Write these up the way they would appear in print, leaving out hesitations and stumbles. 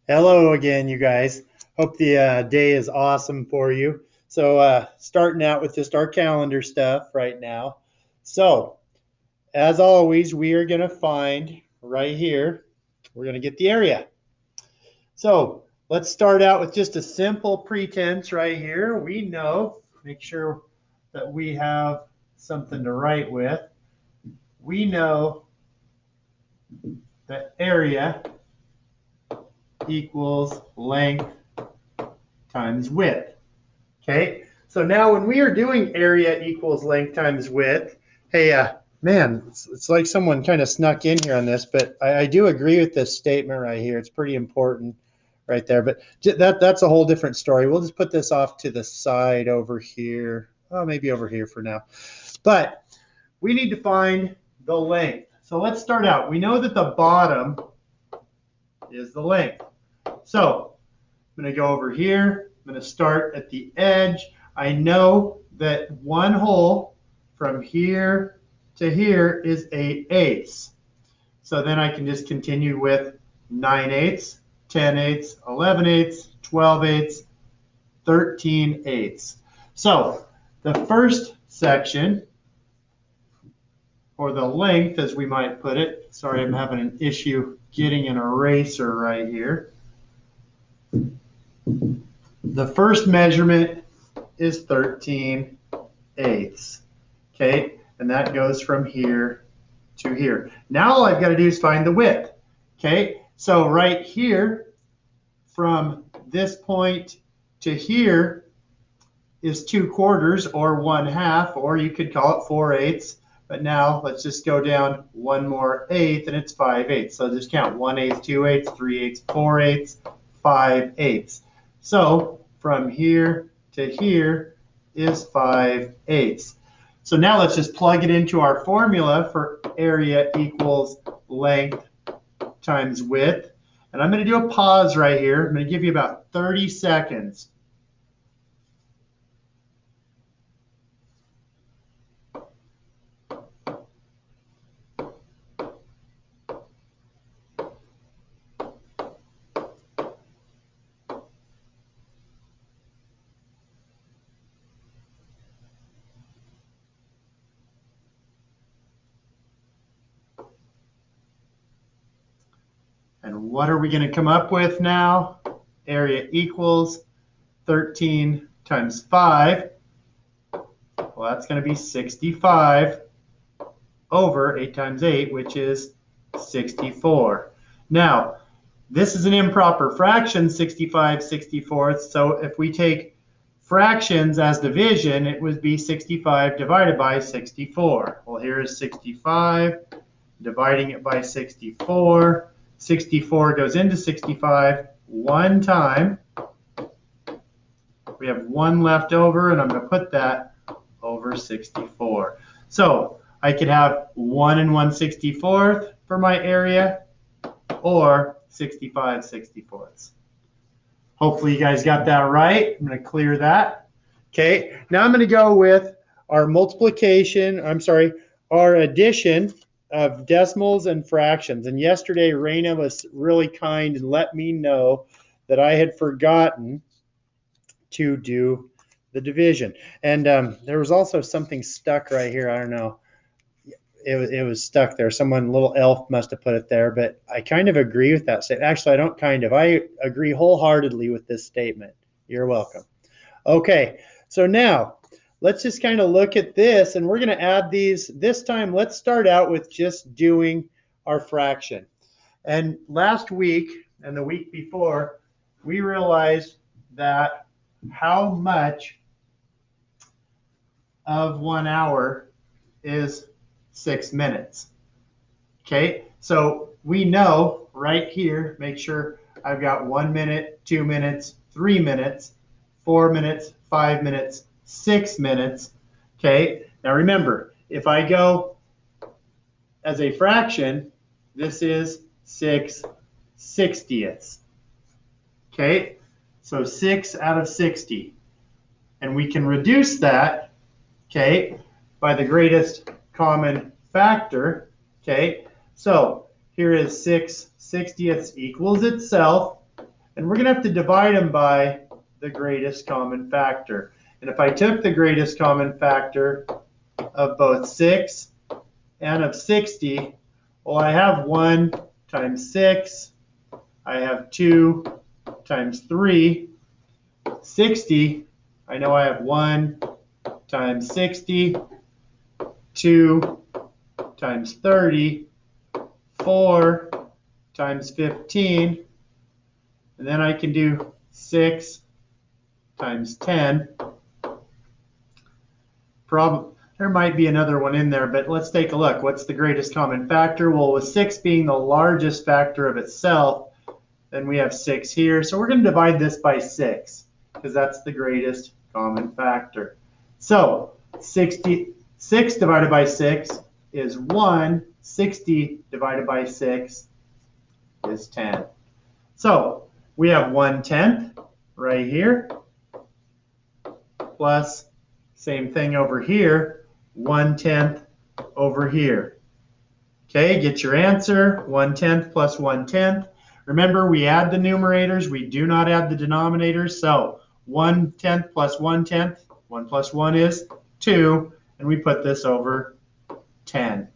Hello again, you guys. Hope the day is awesome for you. So, starting out with just our calendar stuff right now. So, as always, we are going to find right here, we're going to get the area. So, let's start out with just a simple pretense right here. We know, make sure that we have something to write with. We know that area equals length times width. Okay, so now when we are doing area equals length times width, hey, man, it's like someone kind of snuck in here on this, but I do agree with this statement right here. It's pretty important right there, but that's a whole different story. We'll just put this off to the side over here. Oh, maybe over here for now. But we need to find the length. So let's start out. We know that the bottom is the length. So I'm going to go over here. I'm going to start at the edge. I know that one hole from here to here is 8/8. So then I can just continue with 9/8, 10/8, 11/8, 12/8, 13/8. So the first section, or the length as we might put it, sorry, I'm having an issue getting an eraser right here. The first measurement is 13/8. Okay, and that goes from here to here. Now all I've got to do is find the width. Okay, so right here from this point to here is 2/4 or 1/2, or you could call it 4/8. But now let's just go down one more eighth and it's 5/8. So just count 1/8, 2/8, 3/8, 4/8, 5/8. So from here to here is 5/8. So now let's just plug it into our formula for area equals length times width. And I'm going to do a pause right here. I'm going to give you about 30 seconds. And what are we going to come up with now? Area equals 13 times 5. Well, that's going to be 65 over 8 times 8, which is 64. Now, this is an improper fraction, 65 64ths. So if we take fractions as division, it would be 65 divided by 64. Well, here is 65, dividing it by 64. 64 goes into 65 one time. We have one left over, and I'm going to put that over 64. So I could have 1 and 1/64 for my area, or 65 64ths. Hopefully you guys got that right. I'm going to clear that. Okay, now I'm going to go with our our addition of decimals and fractions. And yesterday, Raina was really kind and let me know that I had forgotten to do the division. And there was also something stuck right here. I don't know. It was stuck there. Someone, little elf, must have put it there. But I kind of agree with that statement. Actually, I don't kind of. I agree wholeheartedly with this statement. You're welcome. Okay, so now let's just kind of look at this, and we're going to add these. This time, let's start out with just doing our fraction. And last week and the week before, we realized that how much of 1 hour is 6 minutes. Okay, so we know right here, make sure I've got 1 minute, 2 minutes, 3 minutes, 4 minutes, 5 minutes, 6 minutes. Okay, now remember, if I go as a fraction, this is 6/60ths. Okay, so 6 out of 60. And we can reduce that, okay, by the greatest common factor. Okay, so here is 6/60ths equals itself. And we're going to have to divide them by the greatest common factor. And if I took the greatest common factor of both 6 and of 60, well, I have 1 times 6. I have 2 times 3. 60, I know I have 1 times 60, 2 times 30, 4 times 15, and then I can do 6 times 10. There might be another one in there, but let's take a look. What's the greatest common factor? Well, with 6 being the largest factor of itself, then we have 6 here. So we're going to divide this by 6 because that's the greatest common factor. So 66 divided by 6 is 1. 60 divided by 6 is 10. So we have 1/10 right here plus same thing over here, 1/10 over here. Okay, get your answer, 1/10 plus 1/10. Remember, we add the numerators, we do not add the denominators. So 1/10 plus 1/10, 1 plus 1 is 2, and we put this over 10.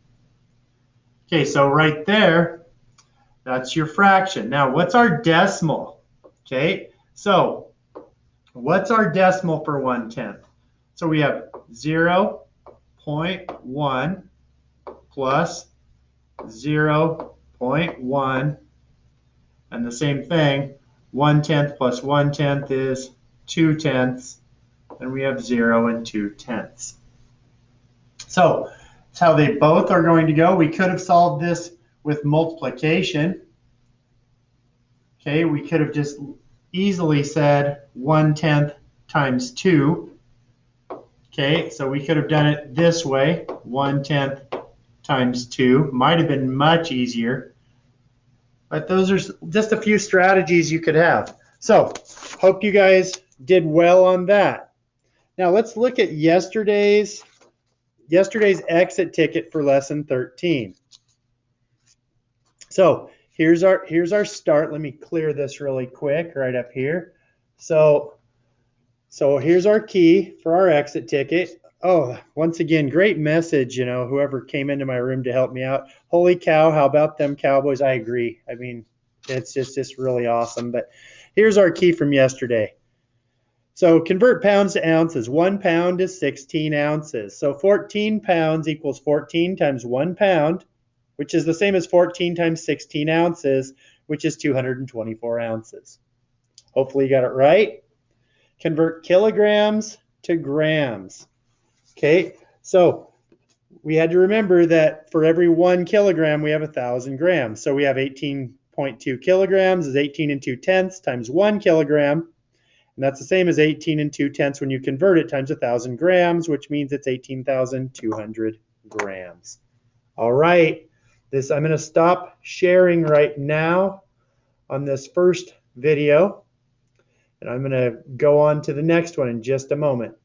Okay, so right there, that's your fraction. Now, what's our decimal? Okay, so what's our decimal for 1/10? So we have 0.1 plus 0.1, and the same thing, 1/10 plus 1/10 is 2/10, and we have 0 and 2/10. So that's how they both are going to go. We could have solved this with multiplication. Okay, we could have just easily said 1/10 times 2. Okay, so we could have done it this way, 1/10 times 2. Might have been much easier. But those are just a few strategies you could have. So, hope you guys did well on that. Now let's look at yesterday's exit ticket for lesson 13. So here's our start. Let me clear this really quick right up here. So here's our key for our exit ticket. Oh, once again, great message, whoever came into my room to help me out. Holy cow, how about them Cowboys? I agree. I mean, it's just really awesome. But here's our key from yesterday. So convert pounds to ounces. 1 pound is 16 ounces. So 14 pounds equals 14 times 1 pound, which is the same as 14 times 16 ounces, which is 224 ounces. Hopefully you got it right. Convert kilograms to grams. Okay, so we had to remember that for every 1 kilogram, we have 1,000 grams. So we have 18.2 kilograms is 18 and 2/10 times 1 kilogram. And that's the same as 18 and 2/10 when you convert it times 1,000 grams, which means it's 18,200 grams. All right, I'm going to stop sharing right now on this first video, and I'm going to go on to the next one in just a moment.